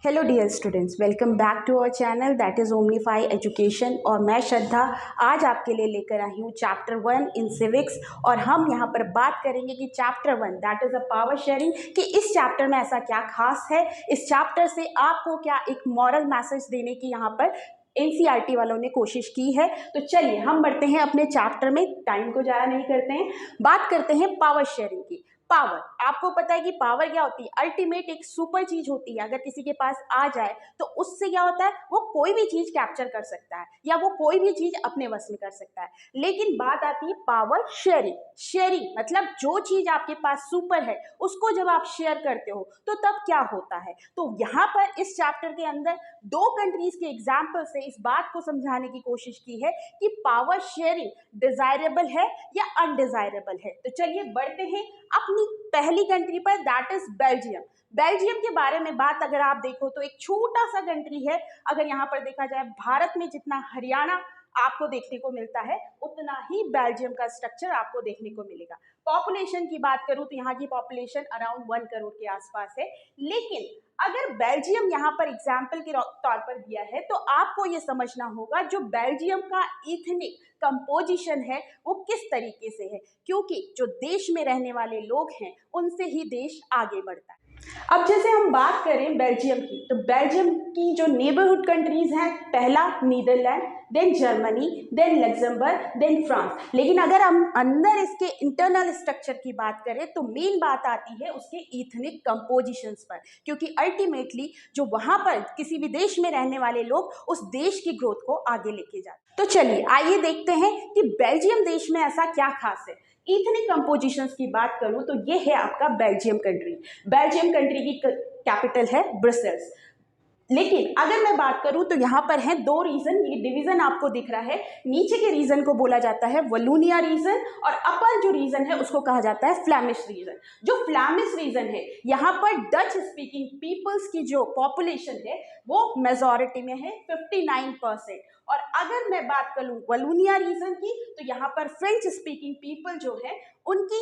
Hello dear students, welcome back to our channel that is Omnify education. और मैं श्रद्धा आज आपके लिए लेकर आई हूँ चैप्टर 1 इन सिविक्स। और हम यहाँ पर बात करेंगे कि chapter 1 that is a power sharing, कि इस चैप्टर में ऐसा क्या खास है, इस चैप्टर से आपको क्या एक मॉरल मैसेज देने की यहाँ पर एनसीईआरटी वालों ने कोशिश की है। तो चलिए हम बढ़ते हैं अपने चैप्टर में, टाइम को ज़ाया नहीं करते हैं, बात करते हैं पावर शेयरिंग की। पावर, आपको पता है कि पावर क्या होती है? अल्टीमेट एक सुपर चीज होती है। अगर किसी के पास आ जाए तो उससे क्या होता है, वो कोई भी चीज कैप्चर कर सकता है या वो कोई भी चीज अपने वश में कर सकता है। लेकिन बात आती है पावर शेयरिंग। शेयरिंग मतलब जो चीज आपके पास सुपर है उसको जब आप शेयर करते हो तो तब क्या होता है। तो यहाँ पर इस चैप्टर के अंदर दो कंट्रीज के एग्जाम्पल से इस बात को समझाने की कोशिश की है कि पावर शेयरिंग डिजायरेबल है या अनडिजायरेबल है। तो चलिए बढ़ते हैं अपनी पहली कंट्री पर, दैट इज बेल्जियम। बेल्जियम के बारे में बात अगर आप देखो तो एक छोटा सा कंट्री है। अगर यहाँ पर देखा जाए, भारत में जितना हरियाणा आपको देखने को मिलता है उतना ही बेल्जियम का स्ट्रक्चर आपको देखने को मिलेगा। पॉपुलेशन की बात करूं तो यहाँ की पॉपुलेशन अराउंड 1 करोड़ के आसपास है। लेकिन अगर बेल्जियम यहाँ पर एग्जाम्पल के तौर पर दिया है तो आपको ये समझना होगा जो बेल्जियम का इथनिक कंपोजिशन है वो किस तरीके से है, क्योंकि जो देश में रहने वाले लोग हैं उनसे ही देश आगे बढ़ता है। अब जैसे हम बात करें बेल्जियम की, तो बेल्जियम की जो नेबरहुड कंट्रीज हैं, पहला Netherland, then Germany, then Luxembourg, then France. लेकिन अगर हम अंदर इसके इंटरनल स्ट्रक्चर की बात करें तो मेन बात आती है उसके इथनिक कंपोजिशंस पर, क्योंकि अल्टीमेटली जो वहां पर किसी भी देश में रहने वाले लोग उस देश की ग्रोथ को आगे लेके जाते हैं। तो चलिए आइए देखते हैं कि बेल्जियम देश में ऐसा क्या खास है। इथनिक कंपोजिशंस की बात करूं तो ये है आपका बेल्जियम कंट्री। बेल्जियम कंट्री की कैपिटल है ब्रसेल्स। लेकिन अगर मैं बात करूं तो यहाँ पर है दो रीजन, ये डिवीजन आपको दिख रहा है। नीचे के रीजन को बोला जाता है वलूनिया रीजन और अपर जो रीजन है उसको कहा जाता है फ्लैमिश रीजन। जो फ्लैमिश रीजन है यहाँ पर डच स्पीकिंग पीपल्स की जो पॉपुलेशन है वो मेजॉरिटी में है 59%। और अगर मैं बात करूं वलूनिया रीजन की तो यहाँ पर फ्रेंच स्पीकिंग पीपल जो है उनकी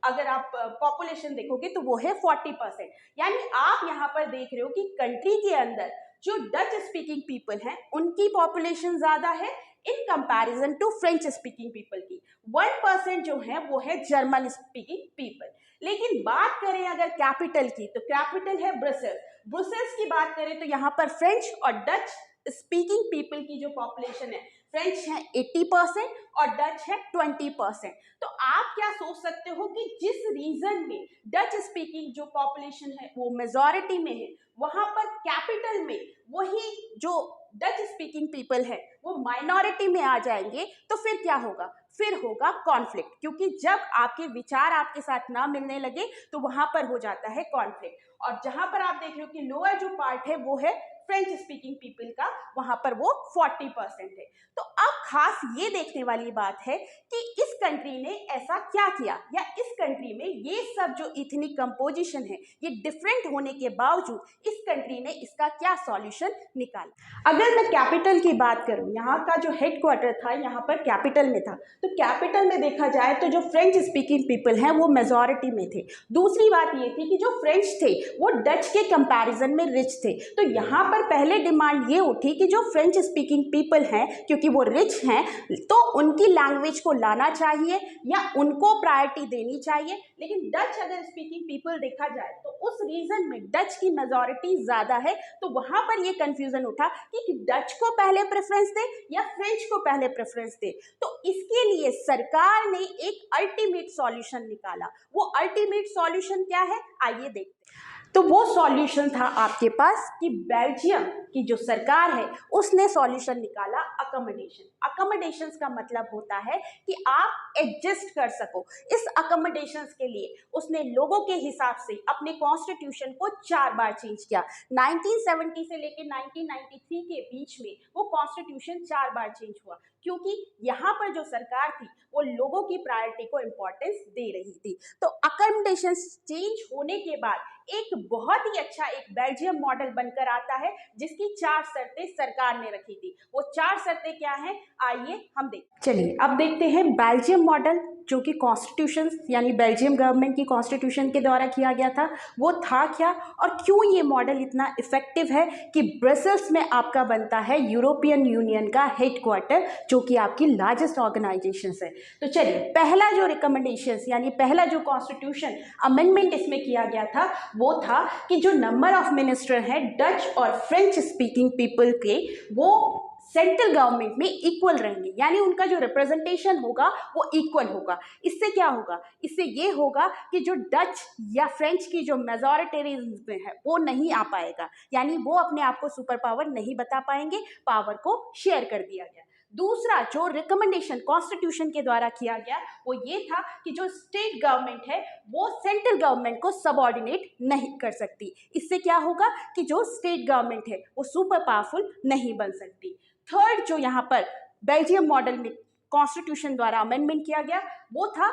अगर आप पॉपुलेशन देखोगे तो वो है 40%। यानी आप यहाँ पर देख रहे हो कि कंट्री के अंदर जो डच स्पीकिंग पीपल हैं उनकी पॉपुलेशन ज्यादा है in comparison to French speaking people की। 1% जो है वो है जर्मन स्पीकिंग पीपल। लेकिन बात करें अगर कैपिटल की तो कैपिटल है ब्रसेल्स। ब्रसेल्स की बात करें तो यहाँ पर फ्रेंच और डच स्पीकिंग पीपल की जो पॉपुलेशन है, फ्रेंच है 80% और डच है 20%। तो आप क्या सोच सकते हो कि जिस रीजन में डच स्पीकिंग जो पॉपुलेशन है वो मेजॉरिटी में है, वहां पर कैपिटल में वही जो डच स्पीकिंग पीपल है वो माइनॉरिटी में आ जाएंगे, तो फिर क्या होगा? फिर होगा कॉन्फ्लिक्ट, क्योंकि जब आपके विचार आपके साथ ना मिलने लगे तो वहां पर हो जाता है कॉन्फ्लिक्ट। और जहां पर आप देख रहे हो कि लोअर जो पार्ट है वो है फ्रेंच स्पीकिंग पीपल का, वहां पर वो 40% है। तो अब खास ये देखने वाली बात है कि इस कंट्री ने ऐसा क्या किया, या इस कंट्री में ये सब जो इथनिक कंपोजिशन है ये डिफरेंट होने के बावजूद इस कंट्री ने इसका क्या सॉल्यूशन निकाला। अगर मैं कैपिटल की बात करूं, यहाँ का जो हेडक्वार्टर था यहाँ पर कैपिटल में था, तो कैपिटल में देखा जाए तो जो फ्रेंच स्पीकिंग पीपल हैं वो मेजॉरिटी में थे। दूसरी बात ये थी कि जो फ्रेंच थे वो डच के कंपैरिजन में रिच थे। तो यहाँ पर पहले डिमांड ये उठी कि जो फ्रेंच स्पीकिंग पीपल हैं क्योंकि वो रिच हैं तो उनकी लैंग्वेज को लाना चाहिए या उनको प्रायोरिटी देनी चाहिए। लेकिन डच अगर स्पीकिंग पीपल देखा जाए तो उस रीजन में डच की मेजॉरिटी ज्यादा है, तो वहां पर ये कंफ्यूजन उठा कि डच को पहले प्रेफरेंस दे या फ्रेंच को पहले प्रेफरेंस दे। तो इसके लिए सरकार ने एक अल्टीमेट सॉल्यूशन निकाला। वो अल्टीमेट सॉल्यूशन क्या है, आइए देखते हैं। तो वो सॉल्यूशन था आपके पास कि बेल्जियम की जो सरकार है उसने सॉल्यूशन निकाला अकोमोडेशन। अकोमोडेशंस का मतलब होता है कि आप एडजस्ट कर सको। इस अकोमोडेशंस के लिए उसने लोगों के हिसाब से अपने कॉन्स्टिट्यूशन को 4 बार चेंज किया। 1970 से लेकर 1993 के बीच में वो कॉन्स्टिट्यूशन 4 बार चेंज हुआ। क्योंकि यहाँ पर जो सरकार थी वो लोगों की प्रायोरिटी को इम्पोर्टेंस दे रही थी। तो अकोमोडेशन चेंज होने के बाद एक बहुत ही अच्छा एक बेल्जियम मॉडल बनकर आता है जिसकी 4 शर्तें सरकार ने रखी थी। वो 4 शर्तें क्या हैं, आइए हम देखें। चलिए अब देखते हैं बेल्जियम मॉडल, जो कि कॉन्स्टिट्यूशन यानी बेल्जियम गवर्नमेंट की कॉन्स्टिट्यूशन के द्वारा किया गया था, वो था क्या और क्यों ये मॉडल इतना इफेक्टिव है कि ब्रसेल्स में आपका बनता है यूरोपियन यूनियन का हेडक्वार्टर, जो कि आपकी लार्जेस्ट ऑर्गेनाइजेशन है। तो चलिए पहला जो रिकमेंडेशंस यानी पहला जो कॉन्स्टिट्यूशन अमेंडमेंट इसमें किया गया था वो था कि जो नंबर ऑफ मिनिस्टर हैं डच और फ्रेंच स्पीकिंग पीपल के, वो सेंट्रल गवर्नमेंट में इक्वल रहेंगे, यानी उनका जो रिप्रेजेंटेशन होगा वो इक्वल होगा। इससे क्या होगा, इससे ये होगा कि जो डच या फ्रेंच की जो मेजॉरिटेरिज्म में है वो नहीं आ पाएगा, यानी वो अपने आप को सुपर पावर नहीं बता पाएंगे, पावर को शेयर कर दिया गया। दूसरा जो रिकमेंडेशन कॉन्स्टिट्यूशन के द्वारा किया गया वो ये था कि जो स्टेट गवर्नमेंट है वो सेंट्रल गवर्नमेंट को सबऑर्डिनेट नहीं कर सकती। इससे क्या होगा कि जो स्टेट गवर्नमेंट है वो सुपर पावरफुल नहीं बन सकती। थर्ड जो यहाँ पर बेल्जियम मॉडल में कॉन्स्टिट्यूशन द्वारा अमेंडमेंट किया गया वो था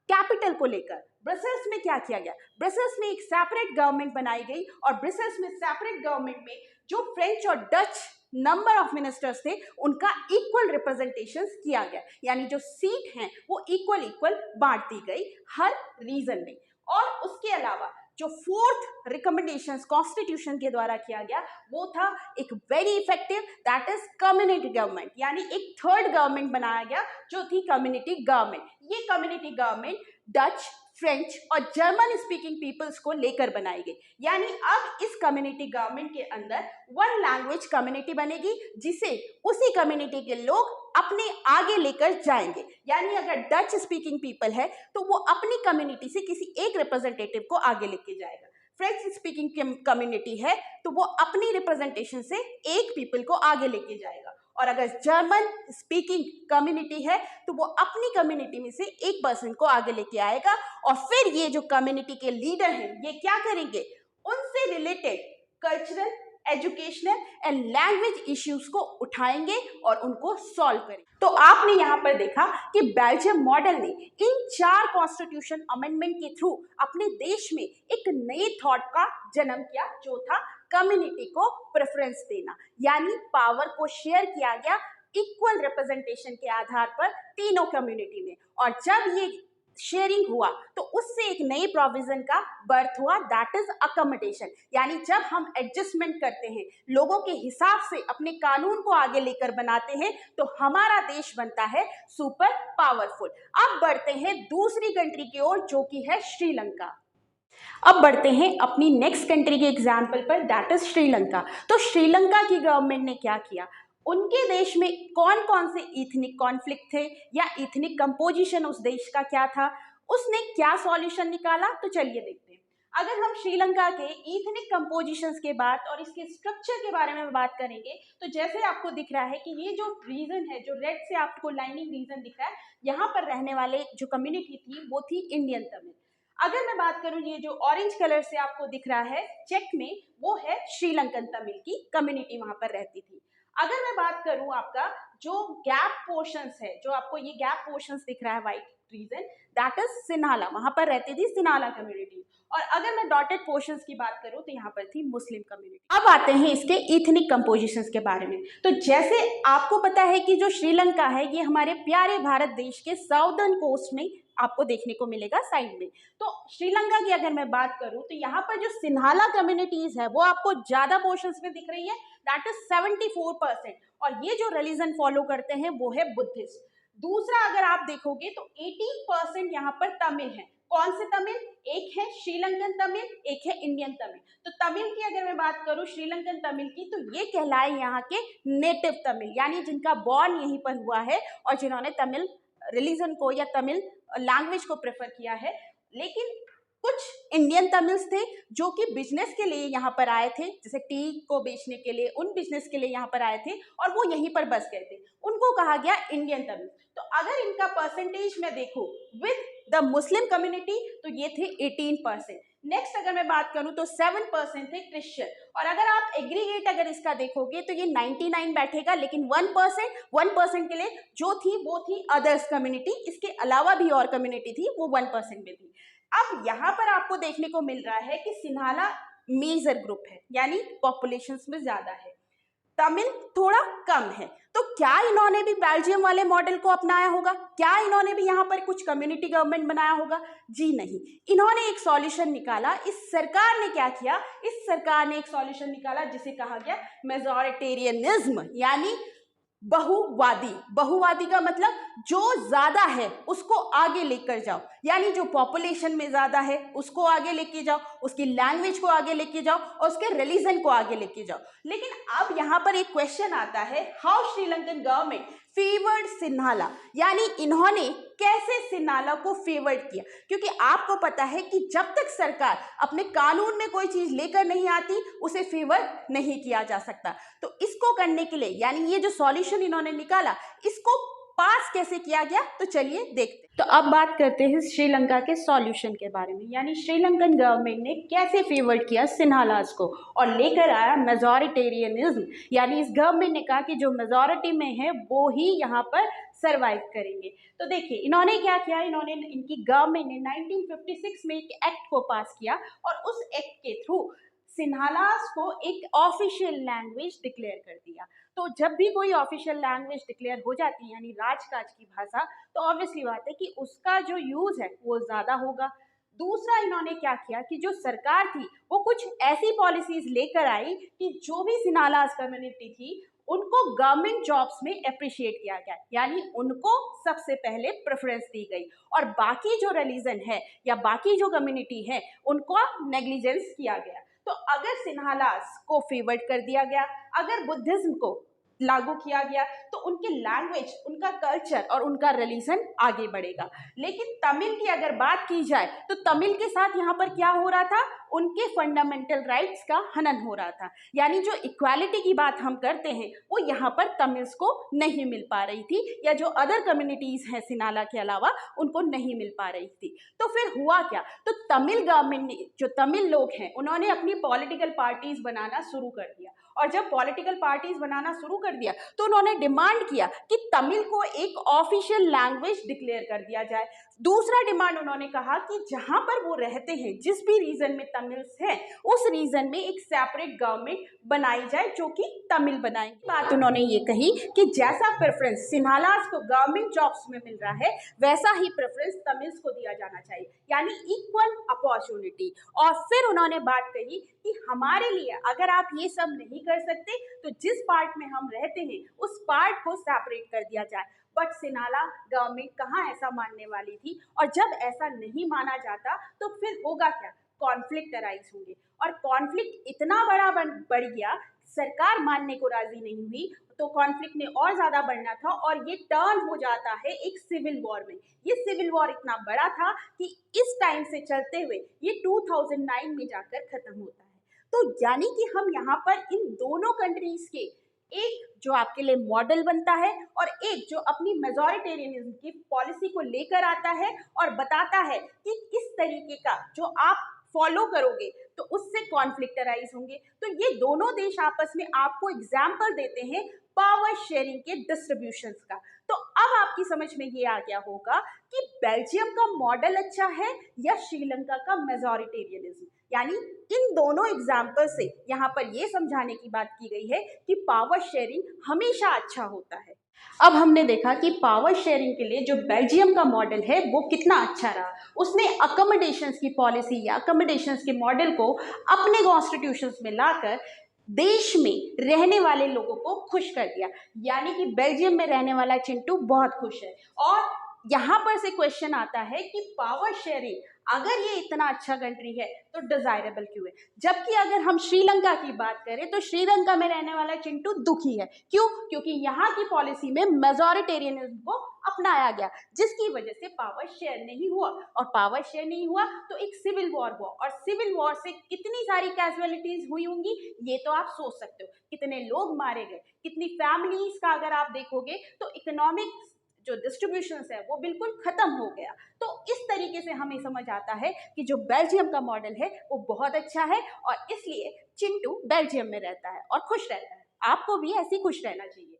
कैपिटल को लेकर। ब्रसेल्स में क्या किया गया, ब्रसेल्स में एक सेपरेट गवर्नमेंट बनाई गई और ब्रसेल्स में सेपरेट गवर्नमेंट में जो फ्रेंच और डच नंबर ऑफ मिनिस्टर्स थे उनका इक्वल रिप्रेजेंटेशन किया गया, यानी जो सीट हैं वो इक्वल बांट दी गई हर रीजन में। और उसके अलावा जो फोर्थ रिकमेंडेशंस कॉन्स्टिट्यूशन के द्वारा किया गया वो था एक very effective, that is community government, यानी एक थर्ड गवर्नमेंट बनाया गया जो थी कम्युनिटी गवर्नमेंट। ये कम्युनिटी गवर्नमेंट डच, फ्रेंच और जर्मन स्पीकिंग पीपल्स को लेकर बनाई गई, यानी अब इस कम्युनिटी गवर्नमेंट के अंदर वन लैंग्वेज कम्युनिटी बनेगी जिसे उसी कम्युनिटी के लोग अपने आगे लेकर जाएंगे। यानी अगर डच स्पीकिंग पीपल है तो वो अपनी कम्युनिटी से किसी एक रिप्रेजेंटेटिव को आगे लेके जाएगा, फ्रेंच स्पीकिंग कम्युनिटी है तो वो अपनी रिप्रेजेंटेशन से एक पीपल को आगे लेके जाएगा, और अगर जर्मन स्पीकिंग कम्युनिटी है तो वो अपनी कम्युनिटी में से एक पर्सन को आगे लेके आएगा। और फिर ये जो कम्युनिटी के लीडर हैं ये क्या करेंगे, उनसे related cultural, educational and language issues को उठाएंगे और उनको सॉल्व करेंगे। तो आपने यहाँ पर देखा कि बेल्जियम मॉडल ने इन 4 कॉन्स्टिट्यूशन अमेंडमेंट के थ्रू अपने देश में एक नए थॉट का जन्म किया, जो था कम्युनिटी को प्रेफरेंस देना, यानी पावर को शेयर किया गया इक्वल रिप्रेजेंटेशन के आधार पर तीनों कम्युनिटी में। और जब ये शेयरिंग हुआ तो उससे एक नई प्रोविजन का बर्थ हुआ, दैट इज अकोमोडेशन, यानी जब हम एडजस्टमेंट करते हैं, लोगों के हिसाब से अपने कानून को आगे लेकर बनाते हैं तो हमारा देश बनता है सुपर पावरफुल। अब बढ़ते हैं दूसरी कंट्री की ओर जो कि है श्रीलंका। अब बढ़ते हैं अपनी नेक्स्ट कंट्री के एग्जाम्पल पर, दैट इज श्रीलंका। तो श्रीलंका की गवर्नमेंट ने क्या किया, उनके देश में कौन कौन से इथनिक कॉन्फ्लिक्ट थे या इथनिक कंपोजिशन उस देश का क्या था, उसने क्या सॉल्यूशन निकाला, तो चलिए देखते हैं। अगर हम श्रीलंका के इथनिक कंपोजिशंस के बाद और इसके स्ट्रक्चर के बारे में बात करेंगे तो जैसे आपको दिख रहा है कि ये जो रीजन है, जो रेड से आपको लाइनिंग रीजन दिख रहा है, यहाँ पर रहने वाले जो कम्युनिटी थी वो थी इंडियन तमिल। अगर मैं बात करूं, ये जो ऑरेंज कलर से आपको दिख रहा है चेक में, वो है श्रीलंकन तमिल की कम्युनिटी वहां पर रहती थी। अगर मैं बात करूं आपका जो गैप पोर्शंस है, जो आपको ये गैप पोर्शंस दिख रहा है white region, that is Sinhala, वहां पर रहती थी सिन्हाला कम्युनिटी। और अगर मैं डॉटेड पोर्शंस की बात करूं तो यहाँ पर थी मुस्लिम कम्युनिटी। अब आते हैं इसके इथनिक कंपोजिशंस के बारे में। तो जैसे आपको पता है कि जो श्रीलंका है ये हमारे प्यारे भारत देश के साउदर्न कोस्ट में आपको देखने को मिलेगा साइड में। तो श्रीलंका की अगर मैं बात करूं तो यहाँ पर जो सिन्हाला कम्युनिटीज है वो आपको ज्यादा पोर्शंस में दिख रही है, दैट इज 74%, और ये जो रिलीजन फॉलो करते हैं वो है बुद्धिस्ट। दूसरा अगर आप देखोगे तो 18% यहाँ पर तमिल है। कौन से तमिल, एक है श्रीलंकन तमिल, एक है इंडियन तमिल। तो तमिल की अगर मैं बात करूं श्रीलंकन तमिल की, तो ये कहलाए यहाँ के नेटिव तमिल, यानी जिनका बॉर्न यहीं पर हुआ है और जिन्होंने तमिल रिलीजन को या तमिल लैंग्वेज को प्रेफर किया है। लेकिन कुछ इंडियन तमिल्स थे जो कि बिजनेस के लिए यहाँ पर आए थे, जैसे टी को बेचने के लिए, उन बिजनेस के लिए यहाँ पर आए थे और वो यहीं पर बस गए थे, उनको कहा गया इंडियन तमिल। तो अगर इनका परसेंटेज मैं देखूं विद द मुस्लिम कम्युनिटी तो ये थे 18%। नेक्स्ट अगर मैं बात करूं तो 7% थे क्रिश्चियन, और अगर आप एग्रीगेट अगर इसका देखोगे तो ये 99 बैठेगा, लेकिन 1% के लिए जो थी वो थी अदर्स कम्युनिटी, इसके अलावा भी और कम्युनिटी थी वो 1% में थी। अब यहाँ पर आपको देखने को मिल रहा है कि सिन्हाला मेजर ग्रुप है, यानी पॉपुलेशन में ज्यादा है, तमिल थोड़ा कम है। तो क्या इन्होंने भी बेल्जियम वाले मॉडल को अपनाया होगा? क्या इन्होंने भी यहाँ पर कुछ कम्युनिटी गवर्नमेंट बनाया होगा? जी नहीं, इन्होंने एक सॉल्यूशन निकाला। इस सरकार ने क्या किया? इस सरकार ने एक सॉल्यूशन निकाला जिसे कहा गया मेजॉरिटेरियनिज्म, यानी बहुवादी। बहुवादी का मतलब जो ज्यादा है उसको आगे लेकर जाओ, यानी जो पॉपुलेशन में ज्यादा है उसको आगे लेके जाओ, उसकी लैंग्वेज को आगे लेके जाओ और उसके रिलीजन को आगे लेके जाओ। लेकिन अब यहाँ पर एक क्वेश्चन आता है, how Sri Lankan government favoured Sinhala, यानी इन्होंने कैसे सिन्हाला को फेवर्ड किया? क्योंकि आपको पता है कि जब तक सरकार अपने कानून में कोई चीज लेकर नहीं आती उसे फेवर नहीं किया जा सकता। तो इसको करने के लिए, यानी ये जो सॉल्यूशन इन्होंने निकाला, इसको पास कैसे किया गया, तो चलिए देखते हैं। तो अब बात करते हैं श्रीलंका के सॉल्यूशन के बारे में, यानी श्रीलंकन गवर्नमेंट ने कैसे फेवर्ड किया सिन्हालास को और लेकर आया मेजॉरिटेरियनिज्म, यानी इस गवर्नमेंट ने कहा कि जो मेजॉरिटी में है वो ही यहाँ पर सरवाइव करेंगे। तो देखिए इन्होंने क्या किया, इनकी गवर्नमेंट ने 1956 में एक एक्ट को पास किया और उस एक्ट के थ्रू सिन्हालास को एक ऑफिशियल लैंग्वेज डिक्लेयर कर दिया। तो जब भी कोई ऑफिशियल लैंग्वेज डिक्लेयर हो जाती है, यानी राजकाज की भाषा, तो ऑब्वियसली बात है कि उसका जो यूज है वो ज्यादा होगा। दूसरा इन्होंने क्या किया कि जो सरकार थी वो कुछ ऐसी पॉलिसीज लेकर आई कि जो भी सिन्हालास कम्युनिटी थी उनको गवर्नमेंट जॉब्स में अप्रिशिएट किया गया, यानी उनको सबसे पहले प्रेफरेंस दी गई, और बाकी जो रिलीजन है या बाकी जो कम्युनिटी है उनको नेग्लिजेंस किया गया। तो अगर सिन्हालास को फेवर्ड कर दिया गया, अगर बुद्धिज्म को लागू किया गया, तो उनकी लैंग्वेज, उनका कल्चर और उनका रिलीजन आगे बढ़ेगा। लेकिन तमिल की अगर बात की जाए तो तमिल के साथ यहाँ पर क्या हो रहा था, उनके फंडामेंटल राइट्स का हनन हो रहा था, यानी जो इक्वालिटी की बात हम करते हैं वो यहाँ पर तमिल्स को नहीं मिल पा रही थी, या जो अदर कम्युनिटीज हैं सिन्हाला के अलावा उनको नहीं मिल पा रही थी। तो फिर हुआ क्या, तो तमिल गवर्नमेंट ने, जो तमिल लोग हैं, उन्होंने अपनी पॉलिटिकल पार्टीज बनाना शुरू कर दिया, और जब पॉलिटिकल पार्टीज बनाना शुरू कर दिया तो उन्होंने डिमांड किया कि तमिल को एक ऑफिशियल लैंग्वेज डिक्लेयर कर दिया जाए। दूसरा डिमांड उन्होंने कहा कि जहां पर वो रहते हैं, जिस भी रीजन में तमिल्स हैं, उस रीजन में एक सेपरेट गवर्नमेंट बनाई जाए जो कि तमिल बनाएंगे। बात उन्होंने ये कही कि जैसा प्रेफरेंस सिन्हालास को गवर्नमेंट जॉब्स में मिल रहा है वैसा ही प्रेफरेंस तमिल्स को दिया जाना चाहिए, यानी इक्वल अपॉर्चुनिटी। और फिर उन्होंने बात कही कि हमारे लिए अगर आप ये सब नहीं कर सकते तो जिस पार्ट में हम रहते हैं उस पार्ट को सेपरेट कर दिया जाए। बट सिन्हाला गवर्नमेंट कहाँ ऐसा मानने वाली थी, और जब ऐसा नहीं माना जाता तो फिर होगा क्या, कॉन्फ्लिक्ट अराइज होंगे, और कॉन्फ्लिक्ट इतना बड़ा बढ़ गया, सरकार मानने को राजी नहीं हुई, तो कॉन्फ्लिक्ट ने और ज्यादा बढ़ना था और ये टर्न हो जाता है एक सिविल वॉर में। ये सिविल वॉर इतना बड़ा था कि इस टाइम से चलते हुए ये 2009 में जाकर खत्म होता है। तो यानी कि हम यहाँ पर इन दोनों कंट्रीज के, एक जो आपके लिए मॉडल बनता है और एक जो अपनी मेजॉरिटेरियनिज्म की पॉलिसी को लेकर आता है और बताता है कि किस तरीके का जो आप फॉलो करोगे तो उससे कॉन्फ्लिक्ट अराइज होंगे। तो ये दोनों देश आपस में आपको एग्जाम्पल देते हैं पावर शेयरिंग के डिस्ट्रीब्यूशंस का। तो अब आपकी समझ में ये आ गया होगा कि बेल्जियम का मॉडल अच्छा है या श्रीलंका का मेजॉरिटेरियनिज्म, यानी इन दोनों एग्जाम्पल से यहाँ पर ये समझाने की बात की गई है कि पावर शेयरिंग हमेशा अच्छा होता है। अब हमने देखा कि पावर शेयरिंग के लिए जो बेल्जियम का मॉडल है वो कितना अच्छा रहा। उसने अकोमोडेशंस की पॉलिसी या अकोमोडेशंस के मॉडल को अपने कॉन्स्टिट्यूशंस में लाकर देश में रहने वाले लोगों को खुश कर दिया, यानी कि बेल्जियम में रहने वाला चिंटू बहुत खुश है। और यहाँ पर से क्वेश्चन आता है कि पावर शेयरिंग अगर ये इतना अच्छा कंट्री है तो डिजायरेबल क्यों है, जबकि अगर हम श्रीलंका की बात करें तो श्रीलंका में रहने वाला चिंटू दुखी है। क्यों? क्योंकि यहाँ की पॉलिसी में मेजॉरिटेरियनिज्म को अपनाया गया, जिसकी वजह से पावर शेयर नहीं हुआ, और पावर शेयर नहीं हुआ तो एक सिविल वॉर हुआ, और सिविल वॉर से कितनी सारी कैजुअलिटीज हुई होंगी ये तो आप सोच सकते हो, कितने लोग मारे गए, कितनी फैमिलीज का अगर आप देखोगे तो इकोनॉमिक जो डिस्ट्रीब्यूशंस है वो बिल्कुल खत्म हो गया। तो इस तरीके से हमें समझ आता है कि जो बेल्जियम का मॉडल है वो बहुत अच्छा है और इसलिए चिंटू बेल्जियम में रहता है और खुश रहता है। आपको भी ऐसे ही खुश रहना चाहिए।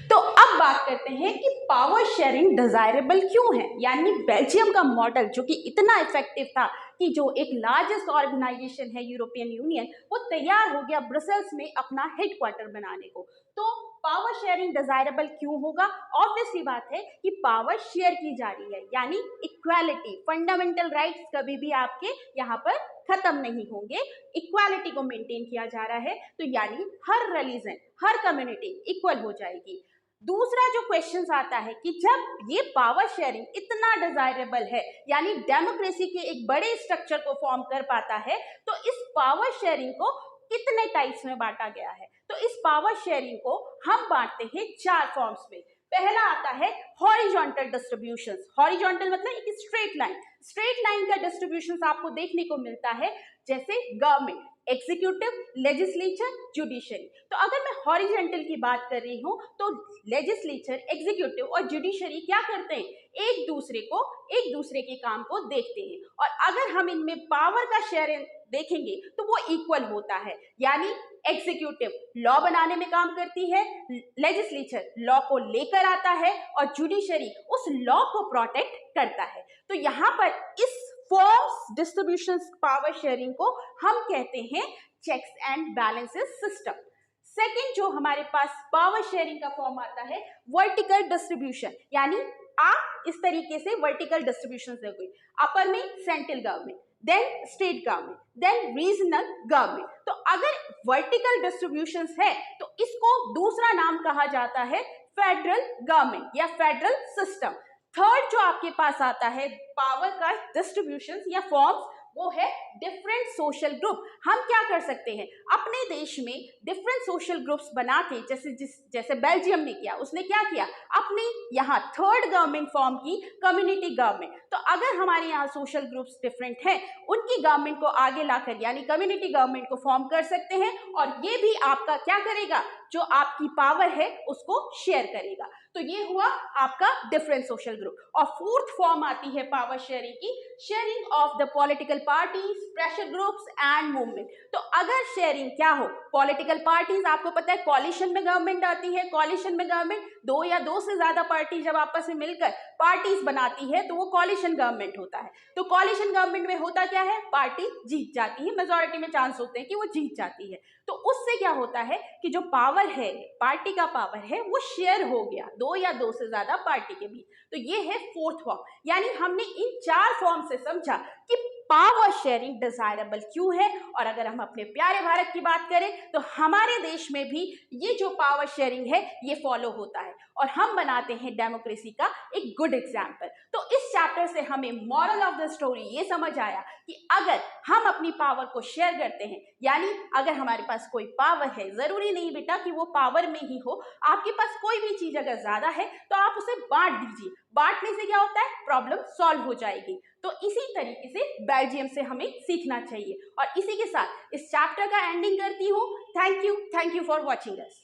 तो अब बात करते हैं कि पावर शेयरिंग डिजायरेबल क्यों है, यानी बेल्जियम का मॉडल जो कि इतना इफेक्टिव था कि जो एक लार्जेस्ट ऑर्गेनाइजेशन है यूरोपियन यूनियन, वो तैयार हो गया ब्रसेल्स में अपना हेडक्वार्टर बनाने को। तो पावर शेयरिंग डिजायरेबल क्यों होगा? ऑब्वियसली बात है कि पावर शेयर की जा रही है, यानी इक्वालिटी, फंडामेंटल राइट्स कभी भी आपके यहाँ पर खत्म नहीं होंगे, इक्वालिटी को मेंटेन किया जा रहा है। तो यानी हर रिलीजन, हर कम्युनिटी इक्वल हो जाएगी। दूसरा जो क्वेश्चन आता है कि जब ये पावर शेयरिंग इतना डिजायरेबल है, यानी डेमोक्रेसी के एक बड़े स्ट्रक्चर को फॉर्म कर पाता है, तो इस पावर शेयरिंग को कितने टाइप्स में बांटा गया है? तो इस पावर शेयरिंग को हम बांटते हैं 4 फॉर्म्स में। पहला आता है हॉरिजॉन्टल डिस्ट्रीब्यूशंस। हॉरिजॉन्टल मतलब एक स्ट्रेट लाइन का डिस्ट्रीब्यूशंस आपको देखने को मिलता है, जैसे गवर्नमेंट, एग्जीक्यूटिव, लेजिस्लेचर, जुडिशरी। तो अगर मैं हॉरिजॉन्टल की बात कर रही हूं तो लेजिस्लेचर, एग्जीक्यूटिव और जुडिशरी क्या करते हैं? एक दूसरे के काम को देखते हैं, और अगर हम इनमें पावर का शेयर देखेंगे तो वो इक्वल होता है, यानी एग्जीक्यूटिव लॉ बनाने में काम करती है, लेजिस्लेचर लॉ को लेकर आता है और जुडिशरी उस लॉ को प्रोटेक्ट करता है। तो यहाँ पर इस फॉर्म्स डिस्ट्रीब्यूशन पावर शेयरिंग को हम कहते हैं checks and balances system. Second जो हमारे पास पावर शेयरिंग का फॉर्म आता है वर्टिकल डिस्ट्रीब्यूशन, यानी आप इस तरीके से वर्टिकल डिस्ट्रीब्यूशन से कोई अपर में central government, then state government, then regional government. तो अगर वर्टिकल डिस्ट्रीब्यूशंस है तो इसको दूसरा नाम कहा जाता है फेडरल गवर्नमेंट या फेडरल सिस्टम। थर्ड जो आपके पास आता है पावर का डिस्ट्रीब्यूशंस या फॉर्म्स, वो है डिफरेंट सोशल ग्रुप। हम क्या कर सकते हैं, अपने देश में डिफरेंट सोशल ग्रुप्स बना के, जैसे बेल्जियम ने किया, उसने क्या किया, अपने यहाँ थर्ड गवर्नमेंट फॉर्म की, कम्युनिटी गवर्नमेंट। तो अगर हमारे यहाँ सोशल ग्रुप्स डिफरेंट हैं, उनकी गवर्नमेंट को आगे लाकर यानी कम्युनिटी गवर्नमेंट को फॉर्म कर सकते हैं, और ये भी आपका क्या करेगा, जो आपकी पावर है उसको शेयर करेगा। तो ये हुआ आपका डिफरेंट सोशल ग्रुप। और फोर्थ फॉर्म आती है पावर शेयरिंग की, sharing of the political parties, pressure groups and movement. तो अगर शेयरिंग क्या हो, पॉलिटिकल पार्टीज, आपको पता है कॉलिशन में गवर्नमेंट आती है, कॉलिशन में गवर्नमेंट दो या दो से ज्यादा पार्टी जब आपस में मिलकर पार्टीज बनाती है तो वो कॉलिशन गवर्नमेंट होता है। तो कॉलिशन गवर्नमेंट में होता क्या है, पार्टी जीत जाती है, मेजॉरिटी में चांस होते हैं कि वो जीत जाती है। तो उससे क्या होता है कि जो पावर है, पार्टी का पावर है, वो शेयर हो गया दो या दो से ज्यादा पार्टी के बीच। तो ये है फोर्थ फॉर्म, यानी हमने इन 4 फॉर्म से समझा कि पावर शेयरिंग डिजायरेबल क्यों है। और अगर हम अपने प्यारे भारत की बात करें तो हमारे देश में भी ये जो पावर शेयरिंग है ये फॉलो होता है, और हम बनाते हैं डेमोक्रेसी का एक गुड एग्जाम्पल। तो इस चैप्टर से हमें मॉरल ऑफ द स्टोरी ये समझ आया कि अगर हम अपनी पावर को शेयर करते हैं, यानी अगर हमारे पास कोई पावर है, जरूरी नहीं बेटा कि वो पावर में ही हो, आपके पास कोई भी चीज अगर ज्यादा है तो आप उसे बांट दीजिए, बांटने से क्या होता है, प्रॉब्लम सॉल्व हो जाएगी। तो इसी तरीके से बेल्जियम से हमें सीखना चाहिए, और इसी के साथ इस चैप्टर का एंडिंग करती हूँ। Thank you for watching us.